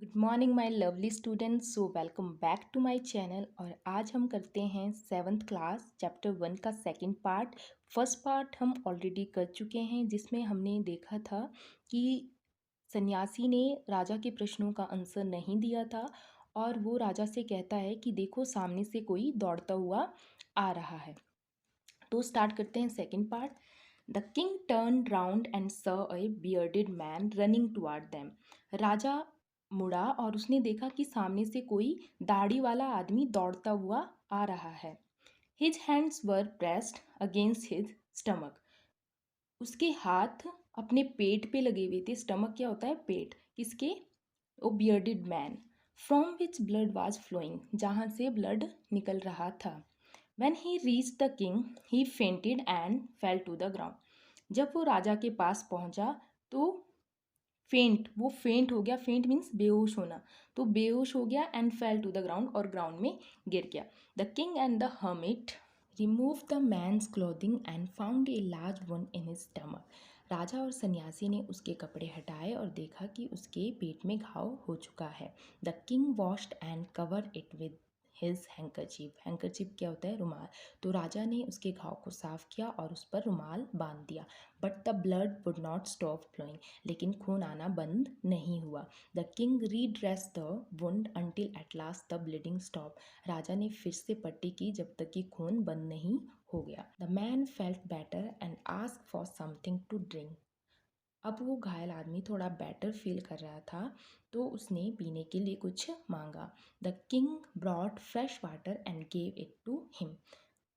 Good morning my lovely students. Welcome back to my channel. और आज हम करते हैं 7th क्लास चैप्टर 1 का सेकंड पार्ट। फर्स्ट पार्ट हम ऑलरेडी कर चुके हैं, जिसमें हमने देखा था कि सन्यासी ने राजा के प्रश्नों का आंसर नहीं दिया था और वो राजा से कहता है कि देखो सामने से कोई दौड़ता हुआ आ रहा है। तो स्टार्ट करते हैं second part. The king turn round and saw a bearded man running toward them. राजा मुड़ा और उसने देखा कि सामने से कोई दाढ़ी वाला आदमी दौड़ता हुआ आ रहा है। His hands were pressed against his stomach. उसके हाथ अपने पेट पे लगे हुए थे। स्टमक क्या होता है? पेट। किसके? Of bearded man. From which blood was flowing, जहाँ से ब्लड निकल रहा था। When he reached the king, he fainted and fell to the ground. जब वो राजा के पास पहुंचा तो वो फेंट हो गया। फेंट मीन्स बेहोश होना। तो बेहोश हो गया and fell to the ground, और ग्राउंड में गिर गया। The king and the hermit removed the man's clothing and found a large wound in his stomach. राजा और सन्यासी ने उसके कपड़े हटाए और देखा कि उसके पेट में घाव हो चुका है। The king washed and cover it with his handkerchief. Handkerchief क्या होता है? रुमाल। तो राजा ने उसके घाव को साफ किया और उस पर रुमाल बांध दिया। But the blood would not stop flowing, लेकिन खून आना बंद नहीं हुआ। The king redress the wound until at last the bleeding stop. राजा ने फिर से पट्टी की जब तक कि खून बंद नहीं हो गया। The man felt better and asked for something to drink. अब वो घायल आदमी थोड़ा बेटर फील कर रहा था, तो उसने पीने के लिए कुछ मांगा। The king brought fresh water and gave it to him.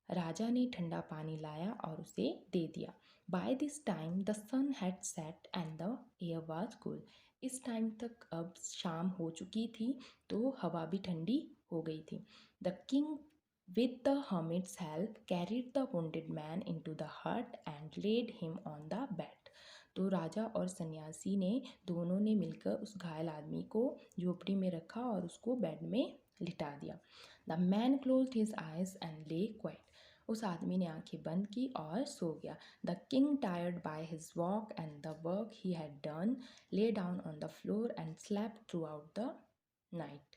राजा ने ठंडा पानी लाया और उसे दे दिया। By this time the sun had set and the air was cool. इस टाइम तक अब शाम हो चुकी थी, तो हवा भी ठंडी हो गई थी। The king with the hermit's help carried the wounded man into the hut and laid him on the bed. तो राजा और सन्यासी ने दोनों ने मिलकर उस घायल आदमी को झोपड़ी में रखा और उसको बेड में लिटा दिया। The man closed his eyes and ले क्वाइट। उस आदमी ने आंखें बंद की और सो गया। The king tired by his walk and the work he had done lay down on the floor and slept through out the night.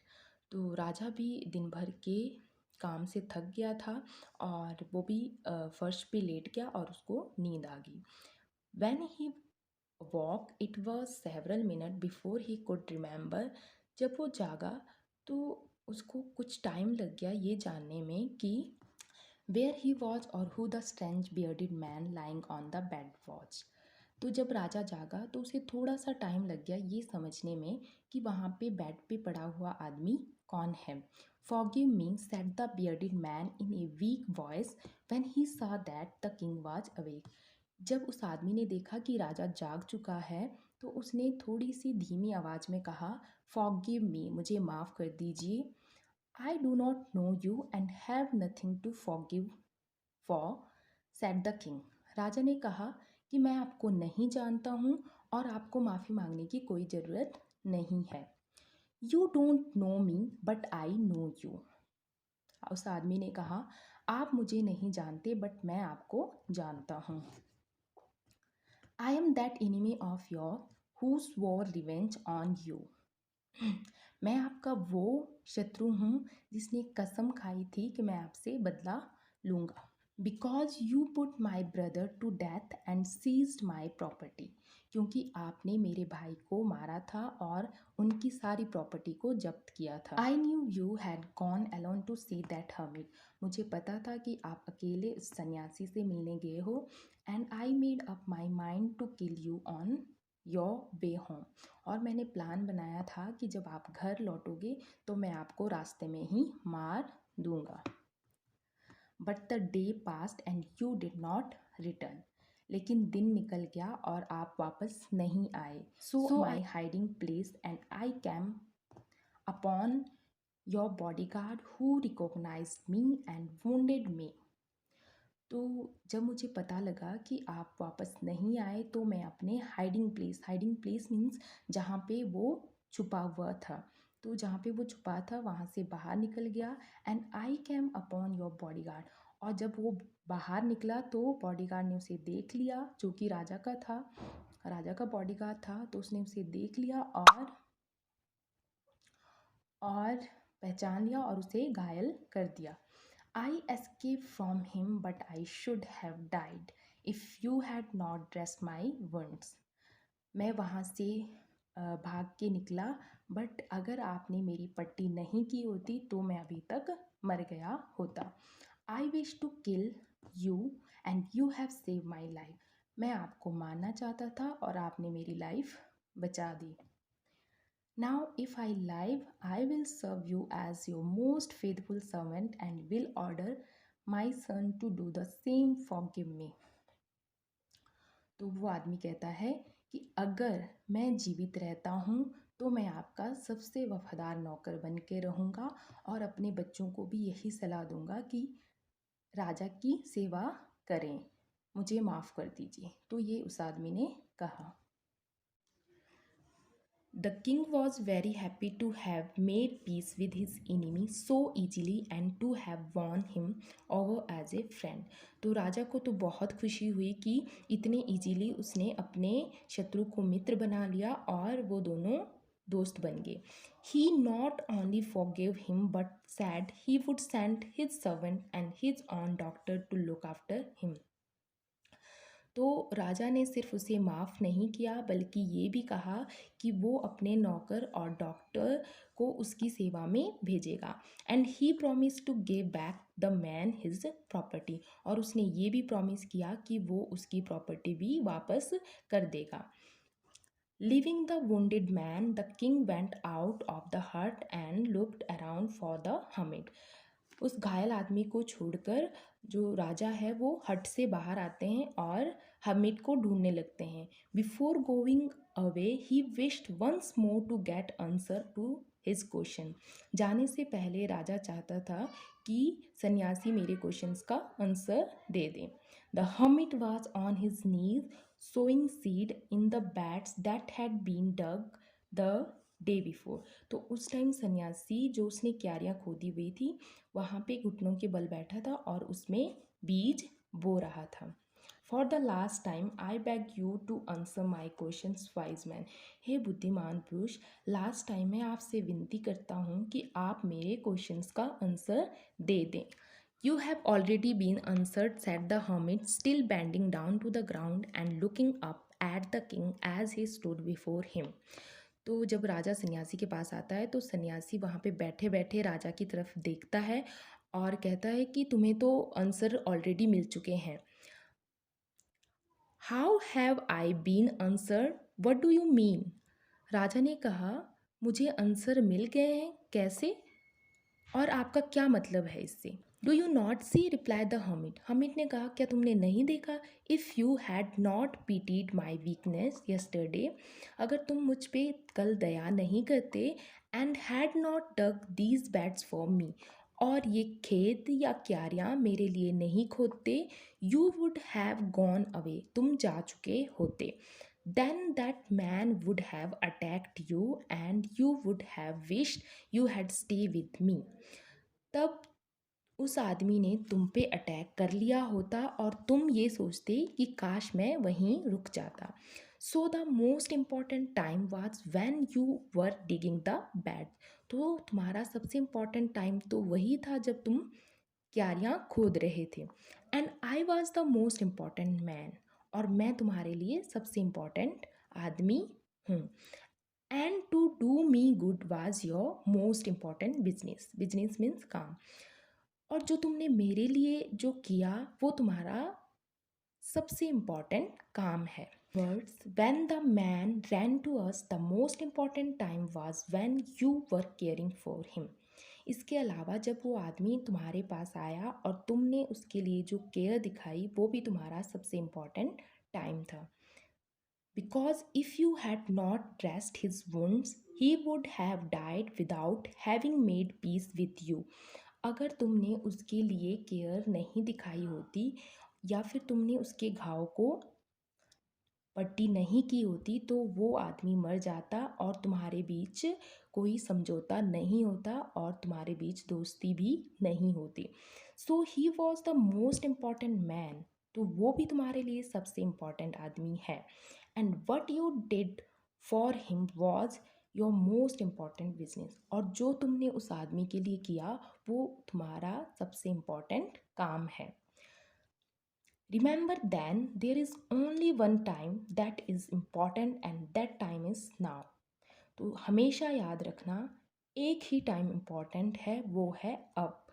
तो राजा भी दिन भर के काम से थक गया था और वो भी फर्श पे लेट गया और उसको नींद आ गई। When he woke, it was several minutes before he could remember. जब वो जागा तो उसको कुछ टाइम लग गया ये जानने में कि where he was or who the strange bearded man lying on the bed was. तो जब राजा जागा तो उसे थोड़ा सा टाइम लग गया ये समझने में कि वहाँ पे बेड पे पड़ा हुआ आदमी कौन है। Forgive me, said the bearded man in a weak voice when he saw that the king was awake. जब उस आदमी ने देखा कि राजा जाग चुका है तो उसने थोड़ी सी धीमी आवाज़ में कहा, फॉरगिव मी, मुझे माफ़ कर दीजिए। I do not know you and have nothing to forgive for, said the king. राजा ने कहा कि मैं आपको नहीं जानता हूँ और आपको माफ़ी मांगने की कोई ज़रूरत नहीं है। You don't know me but I know you. उस आदमी ने कहा, आप मुझे नहीं जानते बट मैं आपको जानता हूँ। I am that enemy of yours who swore revenge on you. मैं आपका वो शत्रु हूँ जिसने कसम खाई थी कि मैं आपसे बदला लूँगा। Because you put my brother to death and seized my property. क्योंकि आपने मेरे भाई को मारा था और उनकी सारी प्रॉपर्टी को जब्त किया था। I knew you had gone alone to see that hermit. मुझे पता था कि आप अकेले उस सन्यासी से मिलने गए हो। And I made up my mind to kill you on your way home. और मैंने प्लान बनाया था कि जब आप घर लौटोगे तो मैं आपको रास्ते में ही मार दूंगा। But the day passed and you did not return. लेकिन दिन निकल गया और आप वापस नहीं आए। So my hiding place and I came upon your bodyguard who recognize me and wounded me. तो जब मुझे पता लगा कि आप वापस नहीं आए तो मैं अपने हाइडिंग प्लेस मीन्स जहाँ पे वो छुपा हुआ था, तो जहाँ पे वो छुपा था वहाँ से बाहर निकल गया। And I came upon your bodyguard. और जब वो बाहर निकला तो बॉडीगार्ड ने उसे देख लिया, जो कि राजा का बॉडीगार्ड था, तो उसने उसे देख लिया और और पहचान लिया और उसे घायल कर दिया। I escape from him but I should have died if you had not dress my wounds. मैं वहाँ से भाग के निकला, बट अगर आपने मेरी पट्टी नहीं की होती तो मैं अभी तक मर गया होता। I wish to kill you and you have save my life. मैं आपको मारना चाहता था और आपने मेरी लाइफ बचा दी। Now, if I live, I will serve you as your most faithful servant and will order my son to do the same. Forgive me. तो वो आदमी कहता है कि अगर मैं जीवित रहता हूँ तो मैं आपका सबसे वफादार नौकर बन के रहूँगा और अपने बच्चों को भी यही सलाह दूँगा कि राजा की सेवा करें, मुझे माफ़ कर दीजिए। तो ये उस आदमी ने कहा। The king was very happy to have made peace with his enemy so easily and to have won him over as a friend. तो राजा को तो बहुत खुशी हुई कि इतने इजीली उसने अपने शत्रु को मित्र बना लिया और वो दोनों दोस्त बन गए। He not only forgave him but said he would send his servant and his own doctor to look after him. तो राजा ने सिर्फ उसे माफ़ नहीं किया बल्कि ये भी कहा कि वो अपने नौकर और डॉक्टर को उसकी सेवा में भेजेगा। And he promise to give back the man his property, और उसने ये भी प्रॉमिस किया कि वो उसकी प्रॉपर्टी भी वापस कर देगा। Leaving the wounded man, the king went out of the hut and looked around for the hermit. उस घायल आदमी को छोड़कर जो राजा है वो हट से बाहर आते हैं और हमिट को ढूंढने लगते हैं। Before going away he wished once more to get answer to his question. जाने से पहले राजा चाहता था कि सन्यासी मेरे क्वेश्चंस का आंसर दे दे। The hermit was on his knees sowing seed in the beds that had been dug the day before. तो उस टाइम सन्यासी जो उसने क्यारियाँ खोदी हुई थी वहाँ पे घुटनों के बल बैठा था और उसमें बीज बो रहा था। For the last time I beg you to answer my question wise man. हे बुद्धिमान पुरुष, लास्ट टाइम मैं आपसे विनती करता हूँ कि आप मेरे क्वेश्चंस का आंसर दे दें। You have already been answered, said the hermit, still bending down to the ground and looking up at the king as he stood before him. तो जब राजा सन्यासी के पास आता है तो सन्यासी वहाँ पे बैठे बैठे राजा की तरफ देखता है और कहता है कि तुम्हें तो आंसर ऑलरेडी मिल चुके हैं। How have I been answered, what do you mean? राजा ने कहा, मुझे आंसर मिल गए हैं, कैसे और आपका क्या मतलब है इससे? Do you not see, reply the hermit. Hermit ने कहा, क्या तुमने नहीं देखा? If you had not pitied my weakness yesterday, अगर तुम मुझ पे कल दया नहीं करते, and had not dug these beds for me, और ये खेत या क्यारियाँ मेरे लिए नहीं खोदते, you would have gone away, तुम जा चुके होते। Then that man would have attacked you and you would have wished you had stayed with me. तब उस आदमी ने तुम पे अटैक कर लिया होता और तुम ये सोचते कि काश मैं वहीं रुक जाता। So the most important time was when you were digging the bed. तो तुम्हारा सबसे इम्पॉर्टेंट टाइम तो वही था जब तुम क्यारियाँ खोद रहे थे। And I was the most important man, और मैं तुम्हारे लिए सबसे इम्पॉर्टेंट आदमी हूँ। And to do me good was your most important business. Business means काम। और जो तुमने मेरे लिए जो किया वो तुम्हारा सबसे इम्पॉर्टेंट काम है। Words, when the man ran to us the most important time was when you were caring for him. इसके अलावा जब वो आदमी तुम्हारे पास आया और तुमने उसके लिए जो केयर दिखाई वो भी तुम्हारा सबसे इम्पॉर्टेंट टाइम था। Because if you had not dressed his wounds, he would have died without having made peace with you. अगर तुमने उसके लिए केयर नहीं दिखाई होती या फिर तुमने उसके घाव को पट्टी नहीं की होती तो वो आदमी मर जाता और तुम्हारे बीच कोई समझौता नहीं होता और तुम्हारे बीच दोस्ती भी नहीं होती। So he was the most important man, तो वो भी तुम्हारे लिए सबसे इम्पॉर्टेंट आदमी है। And what you did for him was your most important business, और जो तुमने उस आदमी के लिए किया वो तुम्हारा सबसे इम्पॉर्टेंट काम है। Remember then there is only one time that is important and that time is now. तो हमेशा याद रखना एक ही टाइम इम्पॉर्टेंट है, वो है अब।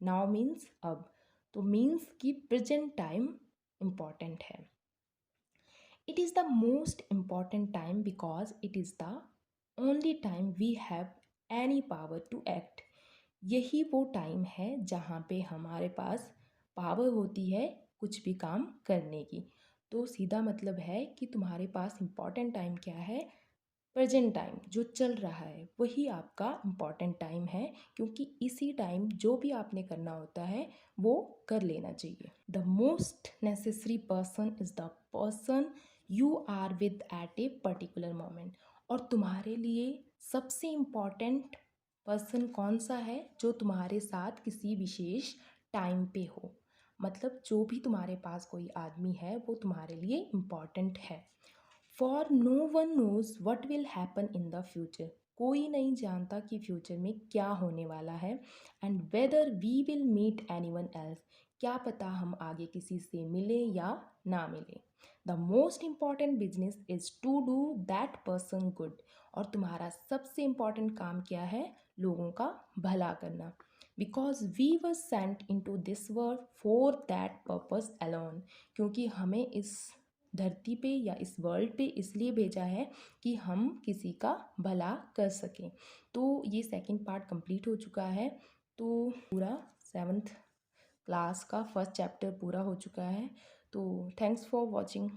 नाउ मीन्स अब, तो मीन्स कि प्रेजेंट टाइम इम्पॉर्टेंट है। It is the most important time because it is the only time we have any power to act. यही वो टाइम है जहाँ पे हमारे पास पावर होती है कुछ भी काम करने की। तो सीधा मतलब है कि तुम्हारे पास इम्पॉर्टेंट टाइम क्या है, प्रेजेंट टाइम जो चल रहा है वही आपका इम्पॉर्टेंट टाइम है, क्योंकि इसी टाइम जो भी आपने करना होता है वो कर लेना चाहिए। The most necessary person is the person you are with at a particular moment. और तुम्हारे लिए सबसे इम्पॉर्टेंट पर्सन कौन सा है, जो तुम्हारे साथ किसी विशेष टाइम पे हो। मतलब जो भी तुम्हारे पास कोई आदमी है वो तुम्हारे लिए इम्पॉर्टेंट है। For no one knows what will happen in the future. कोई नहीं जानता कि फ्यूचर में क्या होने वाला है। And whether we will meet anyone else, क्या पता हम आगे किसी से मिले या ना मिले। The most important business is to do that person good. और तुम्हारा सबसे इम्पॉर्टेंट काम क्या है, लोगों का भला करना। Because we were sent into this world for that purpose alone. क्योंकि हमें इस धरती पे या इस वर्ल्ड पे इसलिए भेजा है कि हम किसी का भला कर सकें। तो ये सेकंड पार्ट कंप्लीट हो चुका है। तो पूरा 7th क्लास का फर्स्ट चैप्टर पूरा हो चुका है। तो थैंक्स फॉर वॉचिंग।